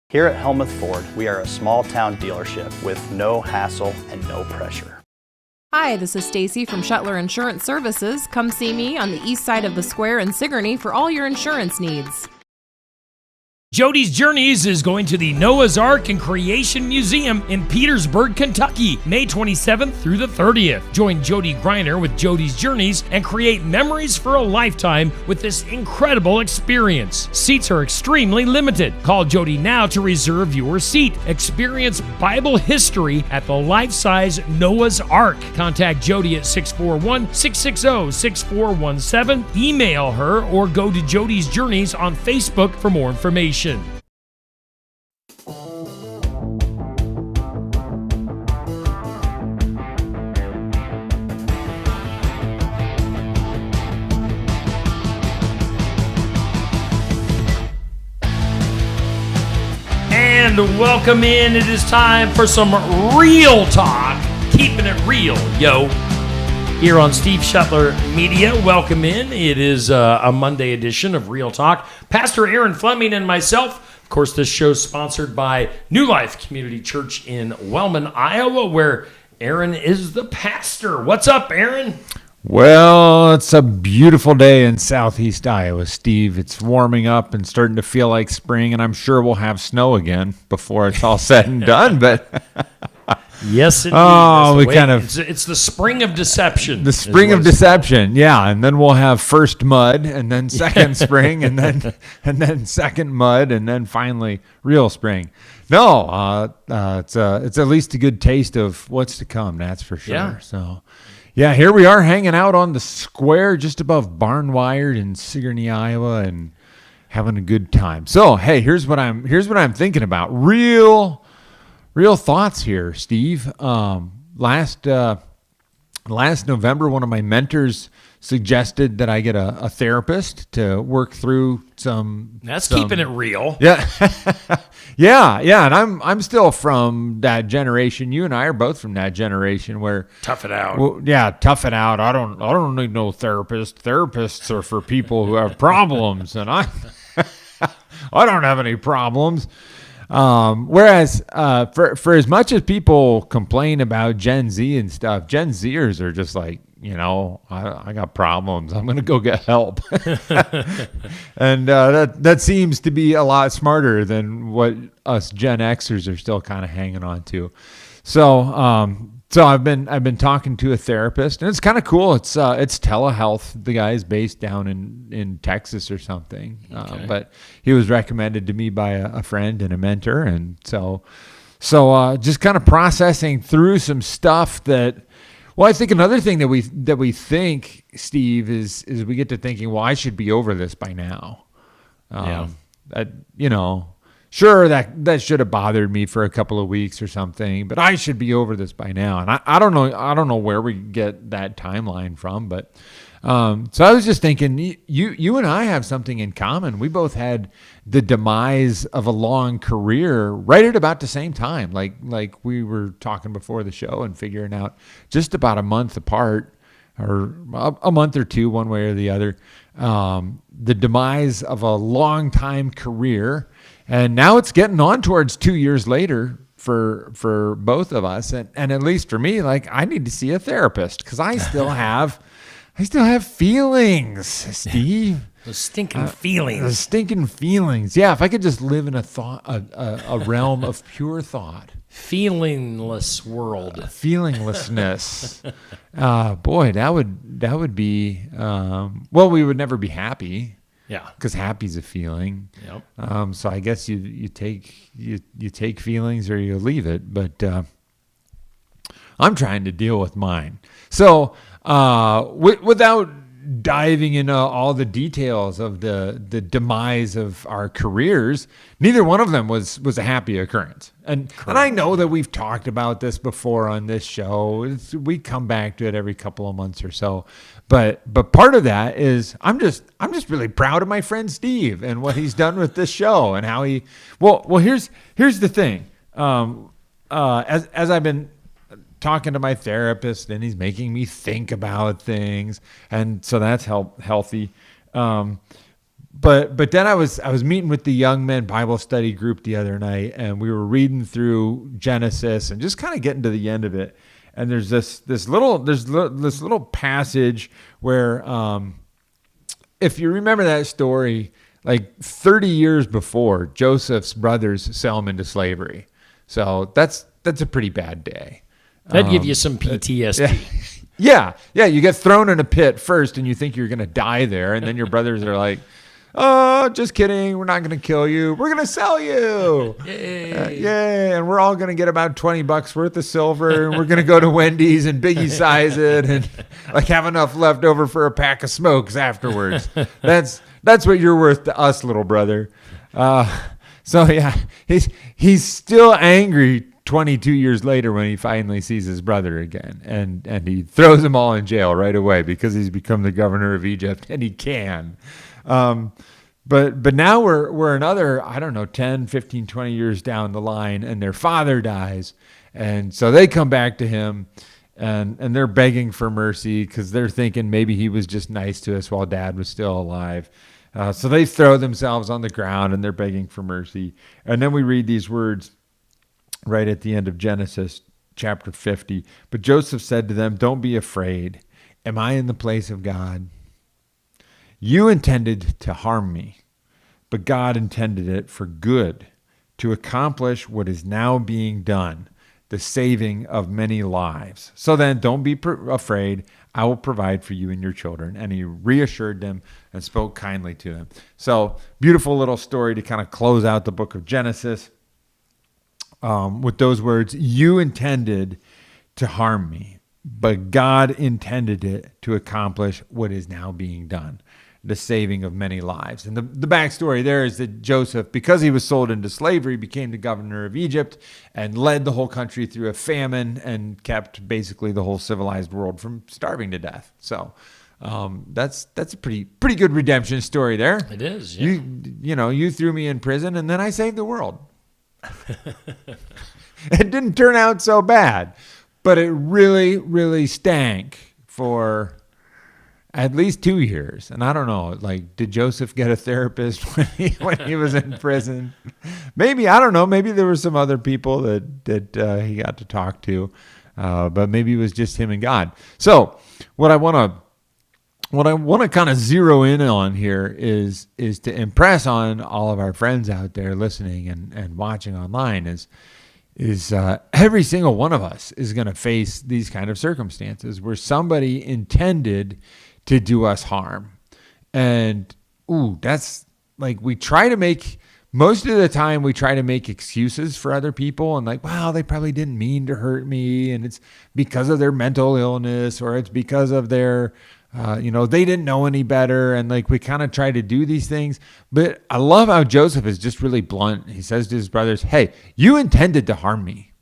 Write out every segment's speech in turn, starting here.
Here at Helmuth Ford, we are a small town dealership with no hassle and no pressure. Hi, this is Stacy from Shuttler Insurance Services. Come see me on the east side of the square in Sigourney for all your insurance needs. Jody's Journeys is going to the Noah's Ark and Creation Museum in Petersburg, Kentucky, May 27th through the 30th. Join Jody Griner with Jody's Journeys and create memories for a lifetime with this incredible experience. Seats are extremely limited. Call Jody now to reserve your seat. Experience Bible history at the life-size Noah's Ark. Contact Jody at 641-660-6417. Email her or go to Jody's Journeys on Facebook for more information. And welcome in. It is time for some real talk. Keeping it real, yo. Here on Steve Shuttler Media, welcome in. It is a Monday edition of Real Talk. Pastor Aaron Fleming and myself. Of course, this show is sponsored by New Life Community Church in Wellman, Iowa, where Aaron is the pastor. What's up, Aaron? Well, it's a beautiful day in southeast Iowa, Steve. It's warming up and starting to feel like spring, and I'm sure we'll have snow again before it's all said and done, but... Yes, indeed. Oh, it's the spring of deception. The spring of deception, yeah. And then we'll have first mud, and then second spring, and then second mud, and then finally real spring. No, it's at least a good taste of what's to come. That's for sure. Yeah. So, yeah, here we are hanging out on the square just above Barnwired in Sigourney, Iowa, and having a good time. So, hey, here's what I'm thinking about. Real thoughts here, Steve. Last November, one of my mentors suggested that I get a therapist to work through some. That's keeping it real. Yeah, yeah. And I'm still from that generation. You and I are both from that generation where tough it out. Well, yeah, tough it out. I don't need no therapist. Therapists are for people who have problems, and I don't have any problems. Whereas for as much as people complain about Gen Z and stuff, Gen Zers are just like, I got problems. I'm going to go get help. And that seems to be a lot smarter than what us Gen Xers are still kind of hanging on to. So I've been talking to a therapist, and it's kind of cool. It's telehealth. The guy is based down in Texas or something, Okay. But he was recommended to me by a friend and a mentor, and so just kind of processing through some stuff that. Well, I think another thing that we think, Steve, is we get to thinking, well, I should be over this by now. Sure, that should have bothered me for a couple of weeks or something, but I should be over this by now. And I don't know where we get that timeline from, but so I was just thinking, you and I have something in common. We both had the demise of a long career right at about the same time, like we were talking before the show and figuring out just about a month apart, or a month or two, one way or the other, the demise of a long time career. And now it's getting on towards 2 years later for both of us. And at least for me, like, I need to see a therapist because I still have feelings, Steve. Those stinking feelings. The stinking feelings. Yeah, if I could just live in a realm of pure thought. Feelingless world. Feelinglessness. Boy, that would be, well, we would never be happy. Yeah, because happy's a feeling. Yep. So I guess you take feelings or you leave it. But I'm trying to deal with mine. So without diving into all the details of the demise of our careers, neither one of them was a happy occurrence. And I know that we've talked about this before on this show. We come back to it every couple of months or so. But part of that is I'm just really proud of my friend Steve and what he's done with this show and how he well here's the thing. As I've been talking to my therapist and he's making me think about things, and so that's healthy. But then I was meeting with the young men Bible study group the other night, and we were reading through Genesis and just kind of getting to the end of it. And there's this little passage where, if you remember that story, like 30 years before, Joseph's brothers sell him into slavery. So that's a pretty bad day. That'd give you some PTSD. Yeah. You get thrown in a pit first, and you think you're going to die there, and then your brothers are like, "Oh, just kidding. We're not going to kill you. We're going to sell you." Yay. And we're all going to get about $20 worth of silver, and we're going to go to Wendy's and Biggie size it and like have enough left over for a pack of smokes afterwards. That's what you're worth to us, little brother. So yeah, he's still angry 22 years later when he finally sees his brother again, and he throws them all in jail right away because he's become the governor of Egypt, and he can. But now we're another, I don't know, 10, 15, 20 years down the line, and their father dies. And so they come back to him, and they're begging for mercy because they're thinking maybe he was just nice to us while dad was still alive. So they throw themselves on the ground, and they're begging for mercy. And then we read these words right at the end of Genesis chapter 50. But Joseph said to them, "Don't be afraid. Am I in the place of God? You intended to harm me, but God intended it for good, to accomplish what is now being done, the saving of many lives. So then don't be afraid. I will provide for you and your children." And he reassured them and spoke kindly to them. So beautiful little story to kind of close out the book of Genesis. With those words, "You intended to harm me, but God intended it to accomplish what is now being done, the saving of many lives." And the backstory there is that Joseph, because he was sold into slavery, became the governor of Egypt and led the whole country through a famine and kept basically the whole civilized world from starving to death. So that's a pretty good redemption story there. It is. Yeah. You threw me in prison, and then I saved the world. It didn't turn out so bad, but it really, really stank for at least 2 years. And I don't know, like, did Joseph get a therapist when he was in prison? Maybe, I don't know. Maybe there were some other people that he got to talk to, but maybe it was just him and God. So what I want to kind of zero in on here is to impress on all of our friends out there listening and watching online is every single one of us is going to face these kind of circumstances where somebody intended to do us harm. And that's like, most of the time we try to make excuses for other people and like, wow, they probably didn't mean to hurt me, and it's because of their mental illness, or it's because of their they didn't know any better. And like, we kind of try to do these things. But I love how Joseph is just really blunt. He says to his brothers, "Hey, you intended to harm me."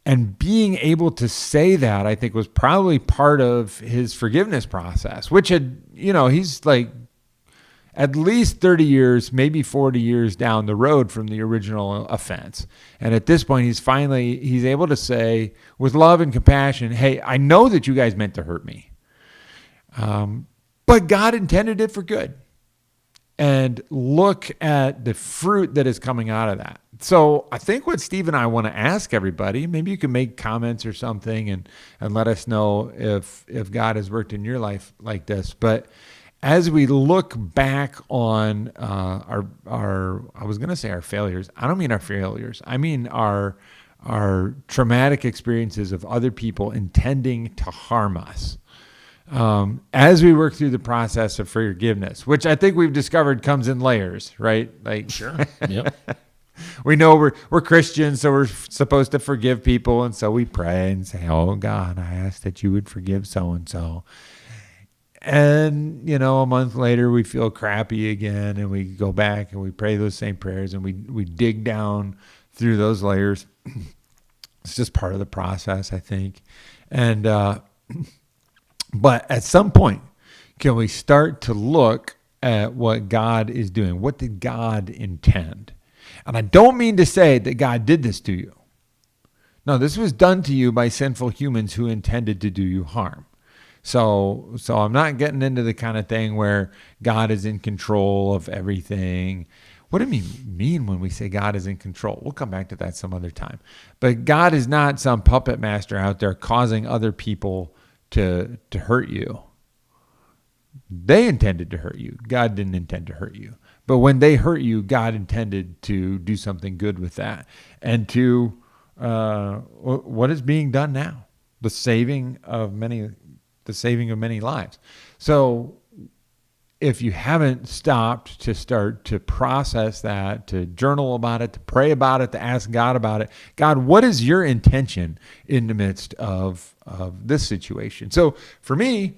And being able to say that, I think, was probably part of his forgiveness process, which he's like at least 30 years, maybe 40 years down the road from the original offense. And at this point, he's able to say with love and compassion, "Hey, I know that you guys meant to hurt me, but God intended it for good. And look at the fruit that is coming out of that." So I think what Steve and I want to ask everybody, maybe you can make comments or something and let us know if God has worked in your life like this. But as we look back on our I was going to say our failures. I don't mean our failures. I mean our traumatic experiences of other people intending to harm us. As we work through the process of forgiveness, which I think we've discovered comes in layers, right? Like, sure. Yep. We know we're Christians, so we're supposed to forgive people. And so we pray and say, "Oh God, I ask that you would forgive so-and-so." And, a month later we feel crappy again, and we go back and we pray those same prayers, and we dig down through those layers. It's just part of the process, I think. And, but at some point, can we start to look at what God is doing? What did God intend? And I don't mean to say that God did this to you. No, this was done to you by sinful humans who intended to do you harm. So I'm not getting into the kind of thing where God is in control of everything. What do we mean when we say God is in control? We'll come back to that some other time. But God is not some puppet master out there causing other people to hurt you. They intended to hurt you. God didn't intend to hurt you. But when they hurt you, God intended to do something good with that. And to what is being done now, the saving of many lives. So if you haven't stopped to start to process that, to journal about it, to pray about it, to ask God about it, God, what is your intention in the midst of this situation? So for me,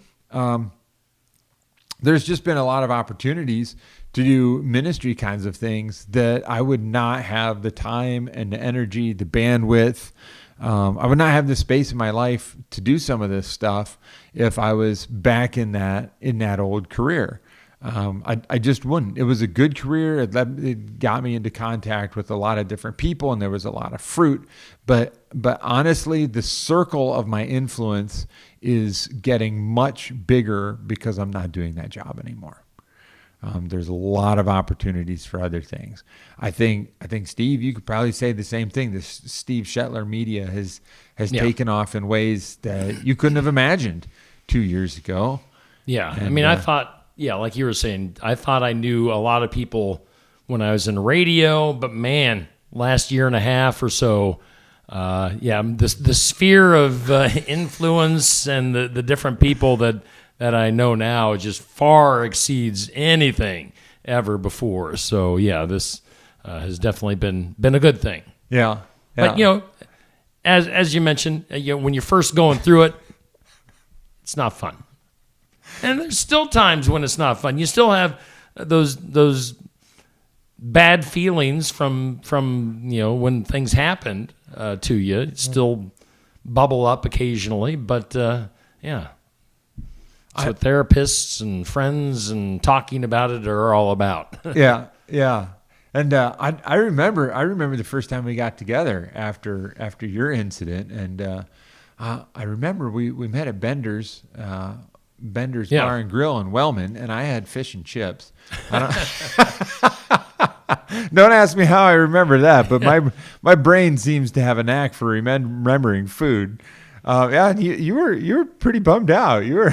there's just been a lot of opportunities to do ministry kinds of things that I would not have the time and the energy, the bandwidth. I would not have the space in my life to do some of this stuff if I was back in that old career. I just wouldn't. It was a good career. It got me into contact with a lot of different people, and there was a lot of fruit. But honestly, the circle of my influence is getting much bigger because I'm not doing that job anymore. There's a lot of opportunities for other things. I think Steve, you could probably say the same thing. This Steve Shetler Media has taken off in ways that you couldn't have imagined 2 years ago. Yeah, And, I mean, I thought, like you were saying, I thought I knew a lot of people when I was in radio, but man, last year and a half or so, the sphere of influence and the different people that I know now just far exceeds anything ever before. So this has definitely been a good thing. Yeah. But as you mentioned, when you're first going through it, it's not fun. And there's still times when it's not fun. You still have those bad feelings from when things happened to you. It still bubble up occasionally, but that's what therapists and friends and talking about it are all about. Yeah. And I remember the first time we got together after your incident, and I remember we met at Bender's Bar and Grill in Wellman, and I had fish and chips. Don't ask me how I remember that, but my brain seems to have a knack for remembering food. And you were pretty bummed out. You were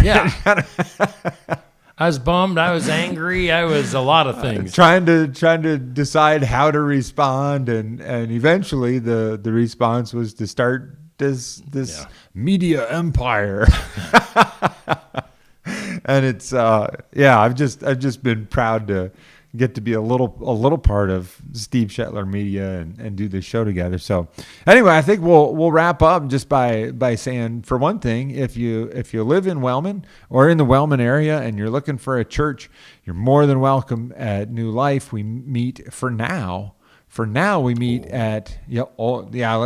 I was bummed. I was angry. I was a lot of things. Trying to decide how to respond, and eventually the response was to start this media empire. And it's I've just been proud to get to be a little part of Steve Shetler Media and do this show together. So anyway, I think we'll wrap up just by saying, for one thing, if you live in Wellman or in the Wellman area and you're looking for a church, you're more than welcome at New Life. We meet for now we meet at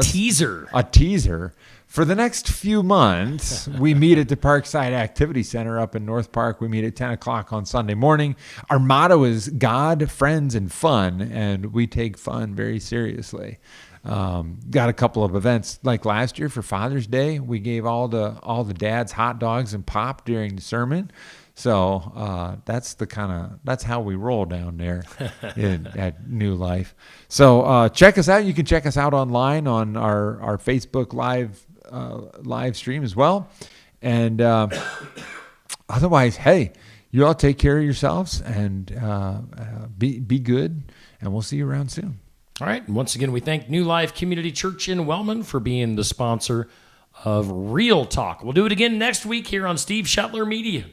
teaser. A teaser. For the next few months, we meet at the Parkside Activity Center up in North Park. We meet at 10 o'clock on Sunday morning. Our motto is God, friends, and fun, and we take fun very seriously. Got a couple of events like last year for Father's Day. We gave all the dads hot dogs and pop during the sermon. So that's how we roll down there at New Life. So check us out. You can check us out online on our Facebook live stream as well. And otherwise, hey, you all take care of yourselves and be good. And we'll see you around soon. All right. And once again, we thank New Life Community Church in Wellman for being the sponsor of Real Talk. We'll do it again next week here on Steve Shetler Media.